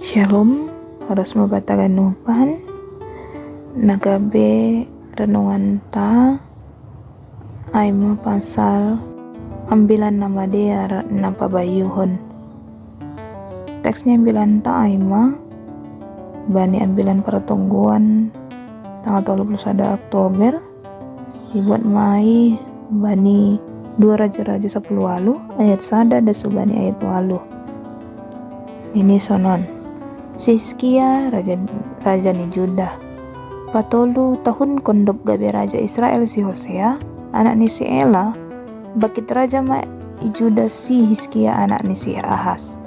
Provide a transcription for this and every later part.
Shalom, harus mabatagan nupan, nagabe renungan ta, ay pasal ambilan nama dia napabayuhon. Teksnya ambilan ta ay bani ambilan pertungguan tanggal 21 Oktober dibuat mai bani 2 Raja-Raja 10 walu ayat sada dasu bani ayat walu. Ini sonon Hizkia raja ni Juda. Patolu tahun kondop gabe raja Israel si Hosea, anak ni si Ela, bakit raja ma Juda si Hizkia anak ni si Ahaz.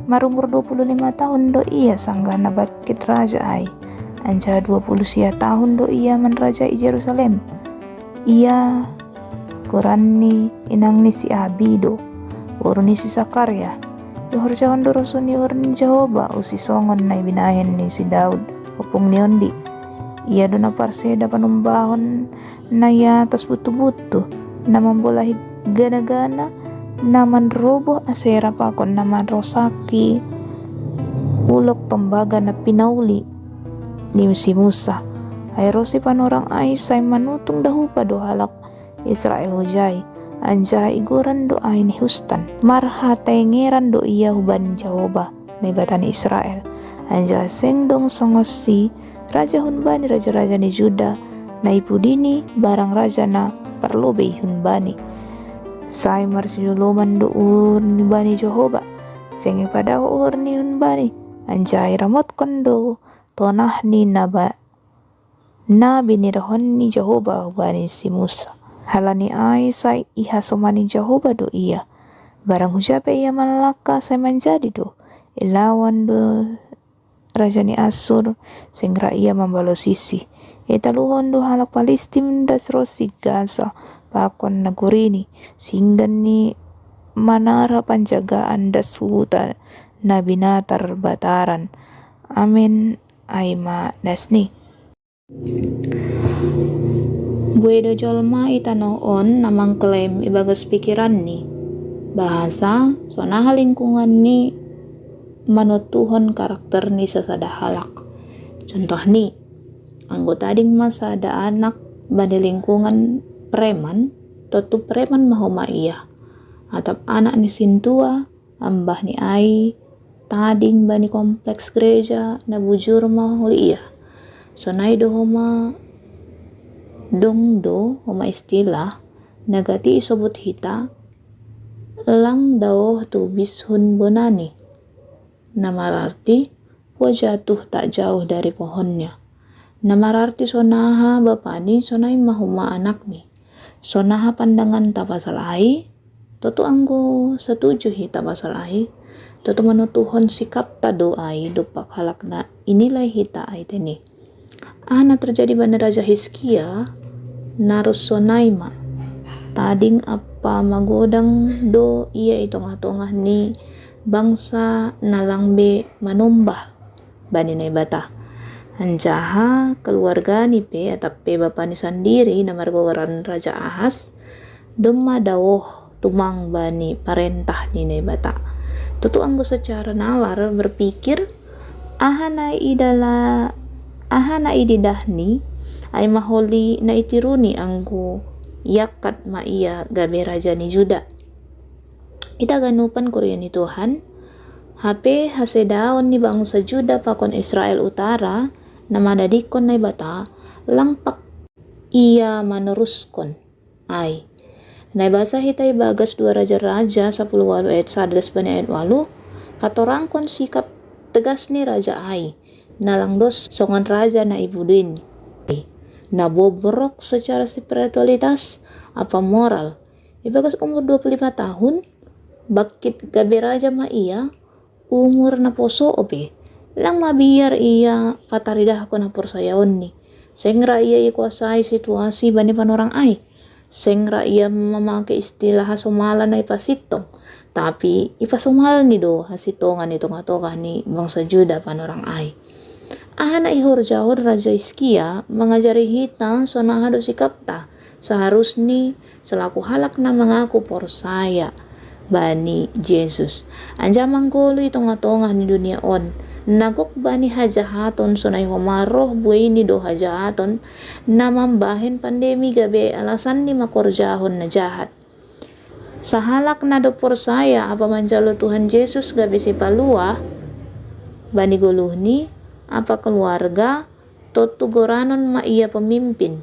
Marumur 25 tahun do ia sanggana bakit raja ai. Anja 20 sia tahun do ia man raja i Jerusalem. Ia Quran ni inang ni si Abido, urun ni si Sakarya. Dohor jawan dorosuni urni Jehoba usi songon na binayan ni si Daud upung niondi. Ia dona parseda panumbahon na ya atas butu-butu na mambolahi gana-gana naman roboh asera pakon naman rosaki ulok tembaga na pinauli ni si Musa. Ay rosi panorang ay say manutung dahupa do halak Israel hujay. Anja iguran do ay ni Hustan marha tengeran do iya huban Jehoba na ibatan Israel. Anja sengdong songosi raja hunbani raja-raja ni Juda na ipudini barang raja na perlobe hunbani. Say marsiyuluman do ni bani Jehoba sengi pada ni hunbani. Anja iramot kondo tonah ni na binirahon ni Jehoba hubani si Musa. Halani ay say ihasomani Jehoba do iya. Barang hujape ia malaka say menjadi do. Ilawan do raja ni Asur sengra ia membalo sisi. Italuhon do halak Palestim das rosi Gaza pakon nagurini. Singgan ni manara panjagaan das huta na binatar bataran. Amin ay dasni. Buedo jolma itanoon namang klaim ibagas pikiran ni. Bahasa sonaha lingkungan ni manutuhon karakter ni sasada halak. Contoh ni, anggota ding masada anak bani lingkungan preman, totu preman mahoma iya. Atap anak ni sintua, ambah ni ai, tading bani kompleks gereja na bujur mahuli iya. Sonai dohoma dongdo homa istilah nagati isobut hita lang daw tubis hun bonani namararti jatuh tak jauh dari pohonnya. Namararti sonaha bapani sonai mahuma anak ni sonaha pandangan ta pasal ai totu anggo setuju hita pasal ai totu manutuhon sikap ta do ai dupak halakna inilah hita ai teni. Ana terjadi pada Raja Hizkia narus sonaima tading apa magodang do ia itong-atongah ni bangsa nalangbe manombah bani na ibata. Anjaha keluarga ni pe atap pe bapa ni sendiri na margowaran Raja Ahaz dema dawoh tumang bani parentah ni na ibata. Tutu anggo secara nalar berpikir ahana ididahni ay maholi na itiruni anggo yakat ma iya gabe raja ni Juda. Ita ganupan Korea ni Tuhan hape hasedaon ni bangsa Juda pakon Israel Utara na madadikon na ibata langpak iya meneruskon ay naibasa hitay bagas 2 Raja-Raja 10 walu ayat 11 bani ayat walu katorangkon sikap tegas ni raja ay nalangdos songan raja na ibudin nabobrok secara spiritualitas apa moral. Ibagas umur 25 tahun bakit gabe raja ma iya umur na poso ope lang mabiar iya pataridah ko na porsayaon ni sengra iya ikuasai situasi bani panorang ay sengra iya mamake istilah hasumala na ipasitong tapi ipasumal ni do hasitongan itong atokah ni bangsa Juda panorang ay. Ahana ihor jahor Raja Hizkia mengajari hita sonaha do sikapta seharusnya selaku halak na mengaku porsaya bani Jesus. Anja manggolo itong atongah ni dunia on nagok bani hajahaton sonay homaroh buhay ni do hajahaton na mambahin pandemi gabi alasan ni makorjahon na jahat. Sa halak na do porsaya apa manjalo Tuhan Yesus gabi si palua bani guluh ni apa keluarga totugoranon ma iya pemimpin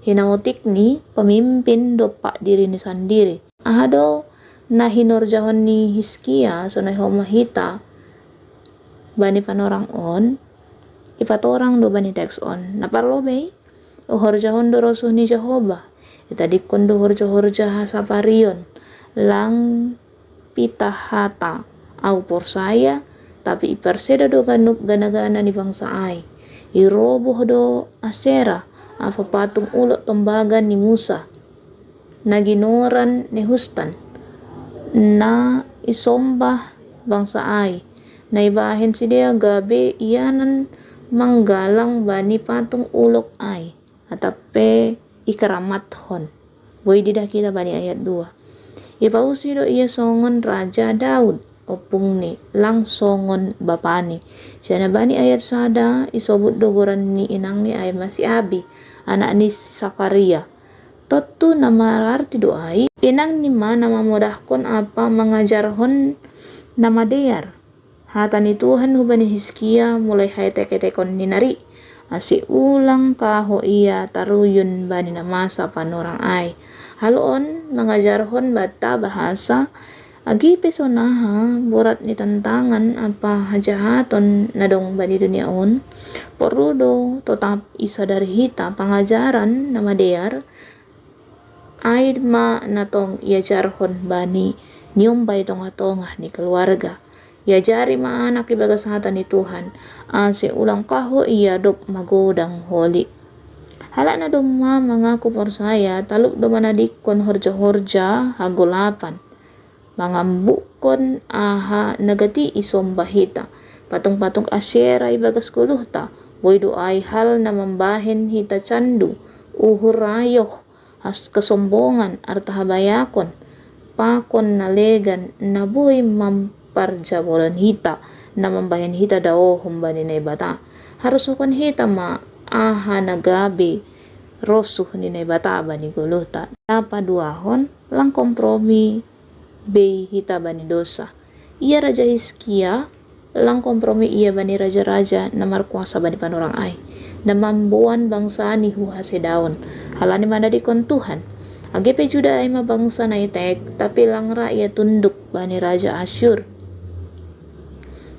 hinautik ni pemimpin do pak diri ni sendiri ahado na hinorjahon ni Hiskia sonay homahita bani panorang on ipatorang do bani text on naparlobay uhorjahon do rosuh ni Jehovah itadikon do horja hasaparion lang pitahata au porsaya tapi iperseda do ganuk gana-gana ni bangsa ay iroboh do asera apa patung ulot tembaga ni Musa na ginoran ni Hustan na isombah bangsa ay na ibahin si dia gabi iyanan manggalang bani patung ulok ay atape ikaramathon boy didah kita bani ayat 2 ipausido iya songon Raja Daud opung ni lang songon bapani siya na bani ayat sada isobut dogoran ni inang ni ay masih Abi anak ni Sakaria totu nama arti doai inang ni ma nama modahkon apa mengajarhon nama dear hatani Tuhan hubani Hiskia mulai hai teke-tekon ni nari asi ulang kaho iya taruyun bani namasa panorang ay haloon mengajarhon bata bahasa agi pesonaha borat ni tantangan apa hajahaton nadong bani dunia on porudo tetap isa dari hita pangajaran nama dear aid ma natong iajarhon bani nyombay tonga-tonga ni keluarga iajari ma anak ibagas hatan ni Tuhan ase ulang kaho iya dop magodang holi hala na doma mengaku porsaya taluk doma nadikon horja-horja hagolapan mangambukon aha nagati isombahita patung-patung asyera ibagas kuluhta boy doay hal na mambahin hita candu uhurayoh has kesombongan artahabayakon pakon nalegan na boy mamparjabolan hita na mambahin hita dao humbani na ibata harus ukon hita ma aha nagabi rosuh ni na ibata bani guluhta napaduahon lang kompromi bay hita bani dosa iya Raja Hiskia lang kompromi iya bani raja-raja na markuasa bani panorang ay na mambuan bangsa ni huhase daon halani manadikon Tuhan agepe juda ay mabangsa na itek tapi lang ra iya tunduk bani Raja Asyur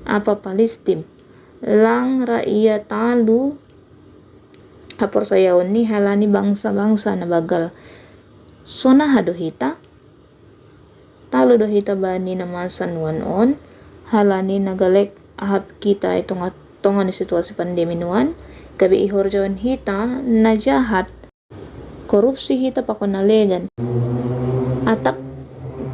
apa Palestim lang ra iya talu apor sayaon ni halani bangsa-bangsa na bagal sona hado hita talo do hita bani namasan on halani nagalek ahap kita itong tongan ni situasi pandemi nuan gabi ihorjawan hita na jahat korupsi hita pakonalegan atap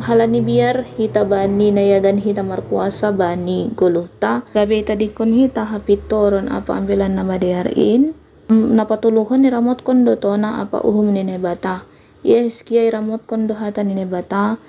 halani biar hita bani nayagan hita markuasa bani guluhta gabi itadikon hita hapitoron apa ambilan na madeharin napatuluhon ni ramot kondo to na apa uhum ni nebata yes kiay ramot kondo hata ni nebata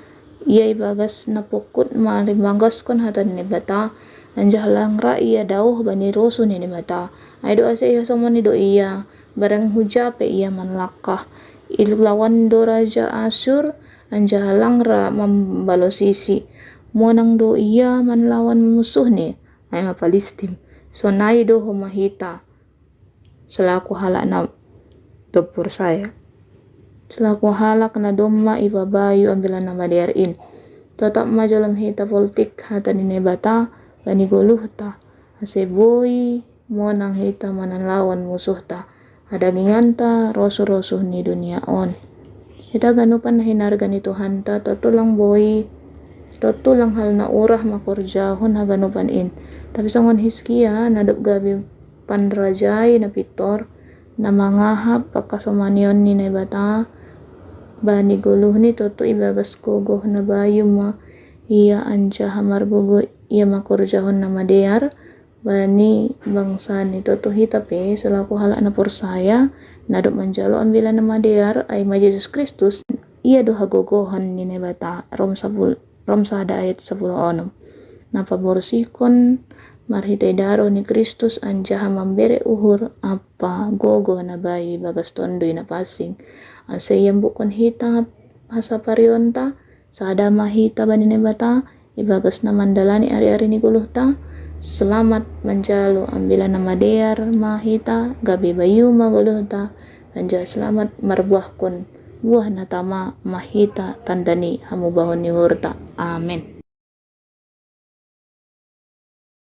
iya ibagas na pukut malimbagas kon hatan ni bata anjahalang ra iya dauh bani rosu ni bata ay doa sa iya somon ni do iya barang hujape iya manlakah ilawan do Raja Asyur anjahalang ra mambalosisi monang do iya manlawan musuh ni ay mapalistim so nai do humahita selaku halak na dopur saya selaku halak na doma ibabayu ambilan nama diarin tetap majalam hita politik hata ni nebata bani guluhta aseboy monang hita manalawan musuhta ada nginganta rosu-rosu ni dunia on hita ganupan na hinarga ni Tuhan ta totulang boy totulang hal na urah makorjahon ha ganupan in tapi sangon Hiskia nadop gabi panrajay na pitor na mangahap pagkasumanion ni nebata bani guluh ni toto ibagas kogoh na bayu ma iya anja hamar bugo iya makorjahon na madear bani bangsa ni toto hitape selaku halak na porsaya nadop manjalo ambilan na madear ay ma Jesus Kristus iya do hagogohan ni nebata rom sada ayat 10 napaborsikon marhitai daro ni Kristus anjaha membere uhur apa gogo na bayi bagas tondoi na pasing asayam bukon hita hasa parionta sada mahita banine bata ibagas na mandalani ari-ari ni guluhta selamat menjalu ambilan nama dear mahita gabi bayu maguluhta anja selamat marbuah kon buah natama mahita tandani hamu bahon ni hurta amin.